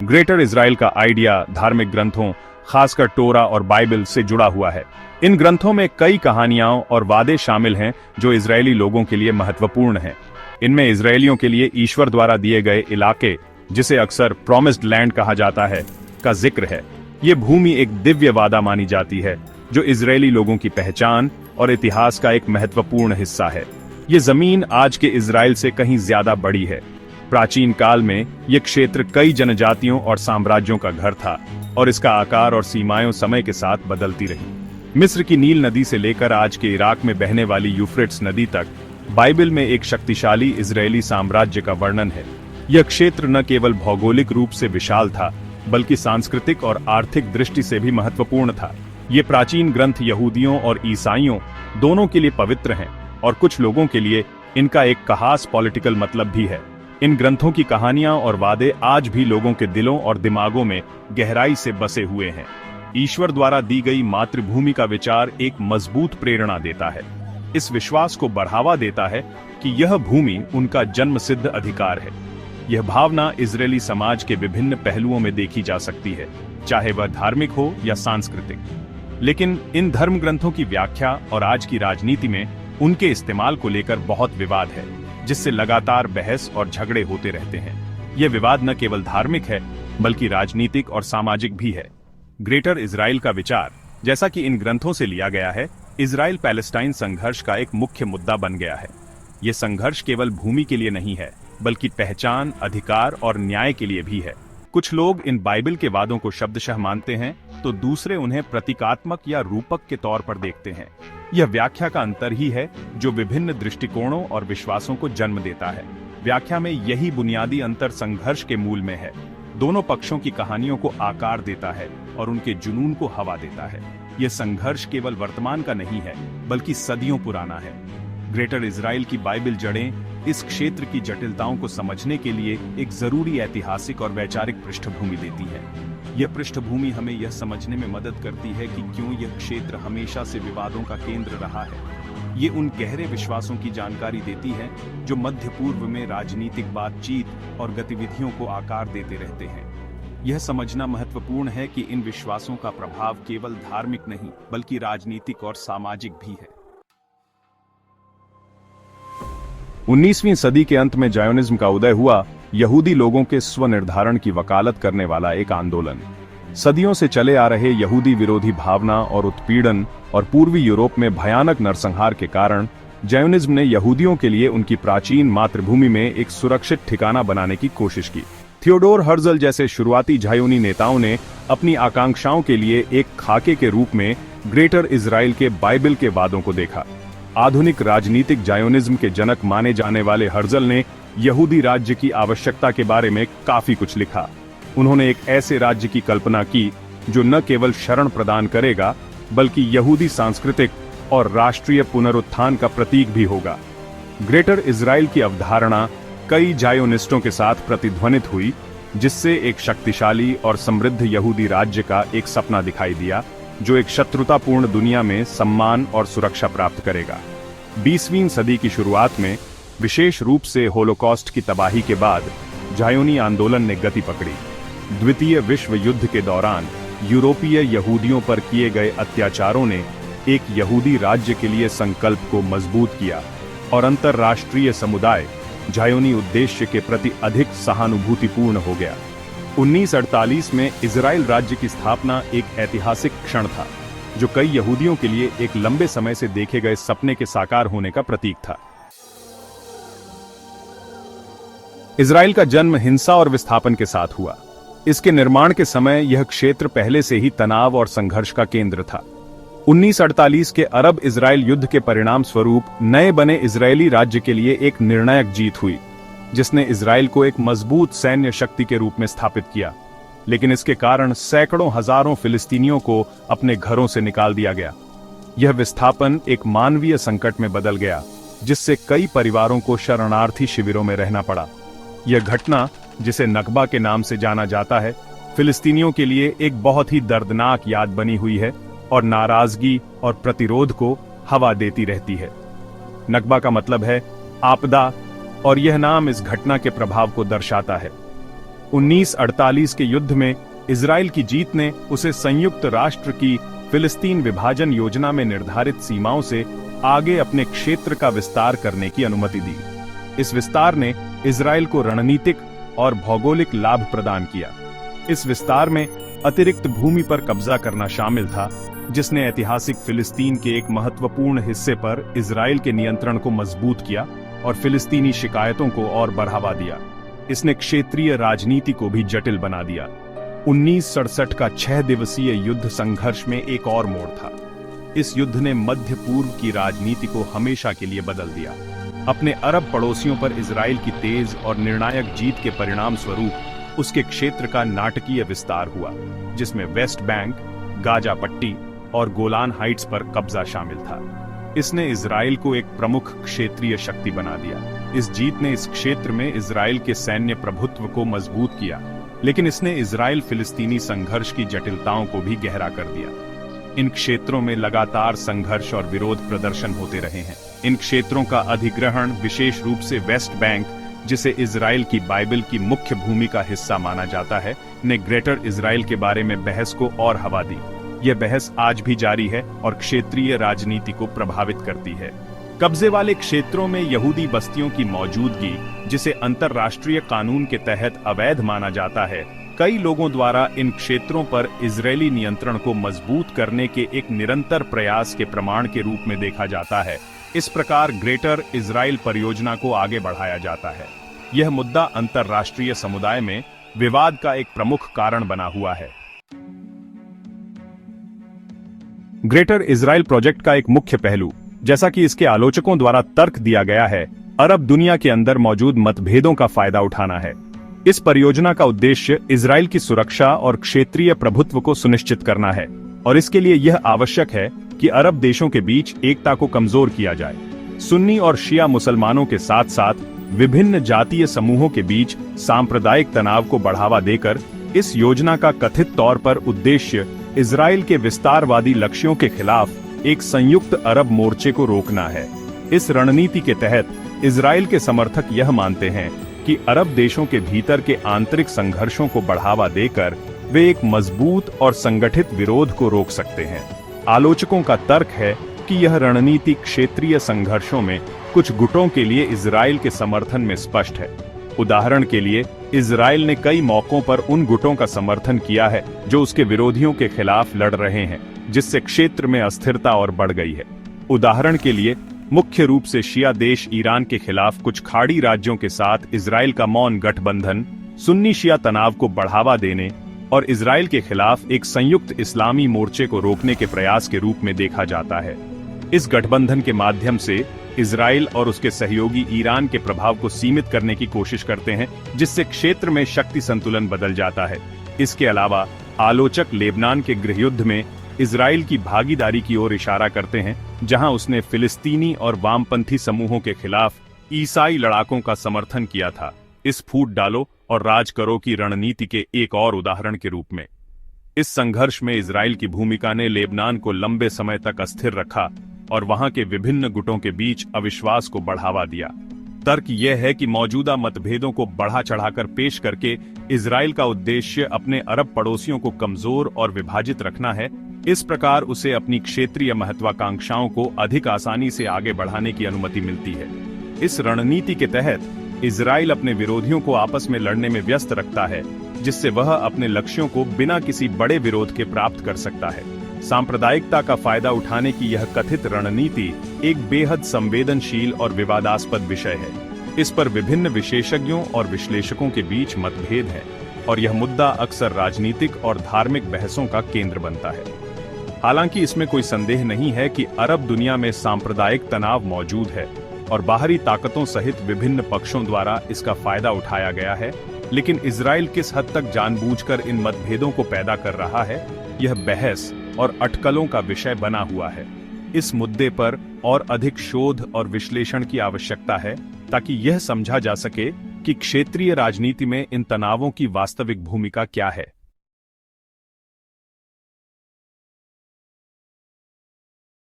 Greater Israel का idea धार्मिक ग्रंथों, खासकर टोरा और बाइबल से जुड़ा हुआ है। इन ग्रंथों में कई कहानियां और वादे शामिल हैं जो इजरायली लोगों के लिए महत्वपूर्ण हैं। इनमें इजरायलियों के लिए ईश्वर द्वारा दिए गए इलाके, जिसे अक्सर प्रॉमिस्ड लैंड कहा जाता है, का जिक्र है। ये भूमि एक दिव्य वादा मानी जाती है जो इजरायली लोगों की पहचान और इतिहास का एक महत्वपूर्ण हिस्सा है। ये जमीन आज के इजराइल से कहीं ज्यादा बड़ी है। प्राचीन काल में यह क्षेत्र कई जनजातियों और साम्राज्यों का घर था और इसका आकार और सीमाएं समय के साथ बदलती रही। मिस्र की नील नदी से लेकर आज के इराक में बहने वाली यूफ्रेट्स नदी तक बाइबल में एक शक्तिशाली इजरायली साम्राज्य का वर्णन है। यह क्षेत्र न केवल भौगोलिक रूप से विशाल था, बल्कि सांस्कृतिक और आर्थिक दृष्टि से भी महत्वपूर्ण था। ये प्राचीन ग्रंथ यहूदियों और ईसाइयों दोनों के लिए पवित्र हैं और कुछ लोगों के लिए इनका एक खास पॉलिटिकल मतलब भी है। इन ग्रंथों की कहानियां और वादे आज भी लोगों के दिलों और दिमागों में गहराई से बसे हुए हैं। ईश्वर द्वारा दी गई मातृभूमि का विचार एक मजबूत प्रेरणा देता है। इस विश्वास को बढ़ावा देता है कि यह भूमि उनका जन्मसिद्ध अधिकार है। यह भावना इजरायली समाज के विभिन्न पहलुओं में देखी जा सकती है, चाहे वह धार्मिक हो या सांस्कृतिक। लेकिन इन धर्म ग्रंथों की व्याख्या और आज की राजनीति में उनके इस्तेमाल को लेकर बहुत विवाद है, जिससे लगातार बहस और झगड़े होते रहते हैं। यह विवाद न केवल धार्मिक है, बल्कि राजनीतिक और सामाजिक भी है। ग्रेटर इजराइल का विचार, जैसा कि इन ग्रंथों से लिया गया है, इजराइल पैलेस्टाइन संघर्ष का एक मुख्य मुद्दा बन गया है। यह संघर्ष केवल भूमि के लिए नहीं है, बल्कि पहचान, अधिकार और न्याय के लिए भी है। कुछ लोग इन बाइबल के वादों को शब्दशः मानते हैं, तो दूसरे उन्हें प्रतीकात्मक या रूपक के तौर पर देखते हैं। यह व्याख्या का अंतर ही है जो विभिन्न दृष्टिकोणों और विश्वासों को जन्म देता है। व्याख्या में यही बुनियादी अंतर संघर्ष के मूल में है। दोनों पक्षों की कहानियों को आकार देता है और उनके जुनून को हवा देता है। यह संघर्ष केवल वर्तमान का नहीं है, बल्कि सदियों पुराना है। ग्रेटर इजराइल की बाइबल जड़ें इस क्षेत्र की जटिलताओं को समझने के लिए एक जरूरी ऐतिहासिक और वैचारिक पृष्ठभूमि देती है। यह पृष्ठभूमि हमें यह समझने में मदद करती है कि क्यों यह क्षेत्र हमेशा से विवादों का केंद्र रहा है। ये उन गहरे विश्वासों की जानकारी देती है जो मध्य पूर्व में राजनीतिक बातचीत और गतिविधियों को आकार देते रहते हैं। यह समझना महत्वपूर्ण है कि इन विश्वासों का प्रभाव केवल धार्मिक नहीं, बल्कि राजनीतिक और सामाजिक भी है। 19वीं सदी के अंत में जायोनिज्म का उदय हुआ, यहूदी लोगों के स्वनिर्धारण की वकालत करने वाला एक आंदोलन। सदियों से चले आ रहे यहूदी विरोधी भावना और उत्पीड़न और पूर्वी यूरोप में भयानक नरसंहार के कारण जायोनिज्म ने यहूदियों के लिए उनकी प्राचीन मातृभूमि में एक सुरक्षित ठिकाना बनाने की कोशिश की। थियोडोर हर्जल जैसे शुरुआती जायोनी नेताओं ने अपनी आकांक्षाओं के लिए एक खाके के रूप में ग्रेटर इजराइल के बाइबल के वादों को देखा। आधुनिक राजनीतिक जायोनिज्म के जनक माने जाने वाले हर्जल ने यहूदी राज्य की आवश्यकता के बारे में काफी कुछ लिखा। उन्होंने एक ऐसे राज्य की कल्पना की जो न केवल शरण प्रदान करेगा, बल्कि यहूदी सांस्कृतिक और राष्ट्रीय पुनरुत्थान का प्रतीक भी होगा। ग्रेटर इजराइल की अवधारणा कई जायोनिस्टों के साथ प्रतिध्वनित हुई, जिससे एक शक्तिशाली और समृद्ध यहूदी राज्य का एक सपना दिखाई दिया जो एक शत्रुतापूर्ण दुनिया में सम्मान और सुरक्षा प्राप्त करेगा। 20वीं सदी की शुरुआत में, विशेष रूप से होलोकॉस्ट की तबाही के बाद, जायोनी आंदोलन ने गति पकड़ी। द्वितीय विश्व युद्ध के दौरान यूरोपीय यहूदियों पर किए गए अत्याचारों ने एक यहूदी राज्य के लिए संकल्प को मजबूत किया और अंतर्राष्ट्रीय समुदाय जायोनी उद्देश्य के प्रति अधिक सहानुभूतिपूर्ण हो गया। 1948 में इजराइल राज्य की स्थापना एक ऐतिहासिक क्षण था, जो कई यहूदियों के लिए एक लंबे समय से देखे गए सपने के साकार होने का प्रतीक था। इजराइल का जन्म हिंसा और विस्थापन के साथ हुआ। इसके निर्माण के समय यह क्षेत्र पहले से ही तनाव और संघर्ष का केंद्र था। 1948 के अरब इजराइल युद्ध के परिणाम स्वरूप नए बने इजरायली राज्य के लिए एक निर्णायक जीत हुई, जिसने इजराइल को एक मजबूत सैन्य शक्ति के रूप में स्थापित किया। लेकिन इसके कारण सैकड़ों हजारों फिलिस्तीनियों को अपने घरों से निकाल दिया गया। यह विस्थापन एक मानवीय संकट में बदल गया, जिससे कई परिवारों को शरणार्थी शिविरों में रहना पड़ा। यह घटना, जिसे नकबा के नाम से जाना जाता है, फिलिस्तीनियों के लिए एक बहुत ही दर्दनाक याद बनी हुई है और नाराजगी और प्रतिरोध को हवा देती रहती है। नकबा का मतलब है आपदा, और यह नाम इस घटना के प्रभाव को दर्शाता है। 1948 के युद्ध में इजराइल की जीत ने उसे संयुक्त राष्ट्र की फिलिस्तीन विभाजन योजना में निर्धारित सीमाओं से आगे अपने क्षेत्र का विस्तार करने की अनुमति दी। इस विस्तार ने इजराइल को रणनीतिक और भौगोलिक लाभ प्रदान किया। इस विस्तार में अतिरिक्त भूमि पर कब्जा करना शामिल था, जिसने ऐतिहासिक फिलिस्तीन के एक महत्वपूर्ण हिस्से पर इजराइल के नियंत्रण को मजबूत किया और फिलिस्तीनी शिकायतों को और बढ़ावा दिया। इसने क्षेत्रीय राजनीति को भी जटिल बना दिया। 1967 का 6 दिवसीय युद्ध संघर्ष में एक और मोड़ था। इस युद्ध ने मध्य पूर्व की राजनीति को हमेशा के लिए बदल दिया। अपने अरब पड़ोसियों पर इजराइल की तेज और निर्णायक जीत के परिणाम स्वरूप उसके क्षेत्र का नाटकीय विस्तार हुआ, जिसमें वेस्ट बैंक, गाजा पट्टी और गोलान हाइट्स पर कब्जा शामिल था। इसने इजराइल को एक प्रमुख क्षेत्रीय शक्ति बना दिया। इस जीत ने इस क्षेत्र में इजराइल के सैन्य प्रभुत्व को मजबूत किया, लेकिन इसने इजराइल फिलिस्तीनी संघर्ष की जटिलताओं को भी गहरा कर दिया। इन क्षेत्रों में लगातार संघर्ष और विरोध प्रदर्शन होते रहे हैं। इन क्षेत्रों का अधिग्रहण, विशेष रूप से वेस्ट बैंक, जिसे इजराइल की बाइबल की मुख्य भूमि का हिस्सा माना जाता है, ने ग्रेटर इजराइल के बारे में बहस को और हवा दी। यह बहस आज भी जारी है और क्षेत्रीय राजनीति को प्रभावित करती है। कब्जे वाले क्षेत्रों में यहूदी बस्तियों की मौजूदगी, जिसे अंतर्राष्ट्रीय कानून के तहत अवैध माना जाता है, कई लोगों द्वारा इन क्षेत्रों पर इजरायली नियंत्रण को मजबूत करने के एक निरंतर प्रयास के प्रमाण के रूप में देखा जाता है। इस प्रकार ग्रेटर इजराइल परियोजना को आगे बढ़ाया जाता है। यह मुद्दा अंतर्राष्ट्रीय समुदाय में विवाद का एक प्रमुख कारण बना हुआ है। ग्रेटर इजराइल प्रोजेक्ट का एक मुख्य पहलू, जैसा कि इसके आलोचकों द्वारा तर्क दिया गया है, अरब दुनिया के अंदर मौजूद मतभेदों का फायदा उठाना है। इस परियोजना का उद्देश्य इजराइल की सुरक्षा और क्षेत्रीय प्रभुत्व को सुनिश्चित करना है, और इसके लिए यह आवश्यक है कि अरब देशों के बीच एकता को कमजोर किया जाए। सुन्नी और शिया मुसलमानों के साथ साथ विभिन्न जातीय समूहों के बीच सांप्रदायिक तनाव को बढ़ावा देकर इस योजना का कथित तौर पर उद्देश्य इजराइल के विस्तारवादी लक्ष्यों के खिलाफ एक संयुक्त अरब मोर्चे को रोकना है। इस रणनीति के तहत इजराइल के समर्थक यह मानते हैं कि अरब देशों के भीतर के आंतरिक संघर्षों को बढ़ावा देकर वे एक मजबूत और संगठित विरोध को रोक सकते हैं। आलोचकों का तर्क है कि यह रणनीति क्षेत्रीय संघर्षों में कुछ गुटों के लिए इजराइल के समर्थन में स्पष्ट है। उदाहरण के लिए, इजराइल ने कई मौकों पर उन गुटों का समर्थन किया है जो उसके विरोधियों के खिलाफ लड़ रहे हैं, जिससे क्षेत्र में अस्थिरता और बढ़ गई है। उदाहरण के लिए, मुख्य रूप से शिया देश ईरान के खिलाफ कुछ खाड़ी राज्यों के साथ इजराइल का मौन गठबंधन सुन्नी शिया तनाव को बढ़ावा देने और इजराइल के खिलाफ एक संयुक्त इस्लामी मोर्चे को रोकने के प्रयास के रूप में देखा जाता है। इस गठबंधन के माध्यम से इजराइल और उसके सहयोगी ईरान के प्रभाव को सीमित करने की कोशिश करते हैं, जिससे क्षेत्र में शक्ति संतुलन बदल जाता है। इसके अलावा आलोचक लेबनान के गृहयुद्ध में इजराइल की भागीदारी की ओर इशारा करते हैं, जहां उसने फिलिस्तीनी और वामपंथी समूहों के खिलाफ ईसाई लड़ाकों का समर्थन किया था। इस फूट डालो और राज करो की रणनीति के एक और उदाहरण के रूप में इस संघर्ष में इजराइल की भूमिका ने लेबनान को लंबे समय तक अस्थिर रखा और वहां के विभिन्न गुटों के बीच अविश्वास को बढ़ावा दिया। तर्क यह है कि मौजूदा मतभेदों को बढ़ा चढ़ाकर पेश करके इजराइल का उद्देश्य अपने अरब पड़ोसियों को कमजोर और विभाजित रखना है। इस प्रकार उसे अपनी क्षेत्रीय महत्वाकांक्षाओं को अधिक आसानी से आगे बढ़ाने की अनुमति मिलती है। इस रणनीति के तहत इजराइल अपने विरोधियों को आपस में लड़ने में व्यस्त रखता है, जिससे वह अपने लक्ष्यों को बिना किसी बड़े विरोध के प्राप्त कर सकता है। सांप्रदायिकता का फायदा उठाने की यह कथित रणनीति एक बेहद संवेदनशील और विवादास्पद विषय है। इस पर विभिन्न विशेषज्ञों और विश्लेषकों के बीच मतभेद है और यह मुद्दा अक्सर राजनीतिक और धार्मिक बहसों का केंद्र बनता है। हालांकि इसमें कोई संदेह नहीं है कि अरब दुनिया में सांप्रदायिक तनाव मौजूद है और बाहरी ताकतों सहित विभिन्न पक्षों द्वारा इसका फायदा उठाया गया है, लेकिन इजराइल किस हद तक जानबूझकर इन मतभेदों को पैदा कर रहा है, यह बहस और अटकलों का विषय बना हुआ है। इस मुद्दे पर और अधिक शोध और विश्लेषण की आवश्यकता है ताकि यह समझा जा सके कि क्षेत्रीय राजनीति में इन तनावों की वास्तविक भूमिका क्या है।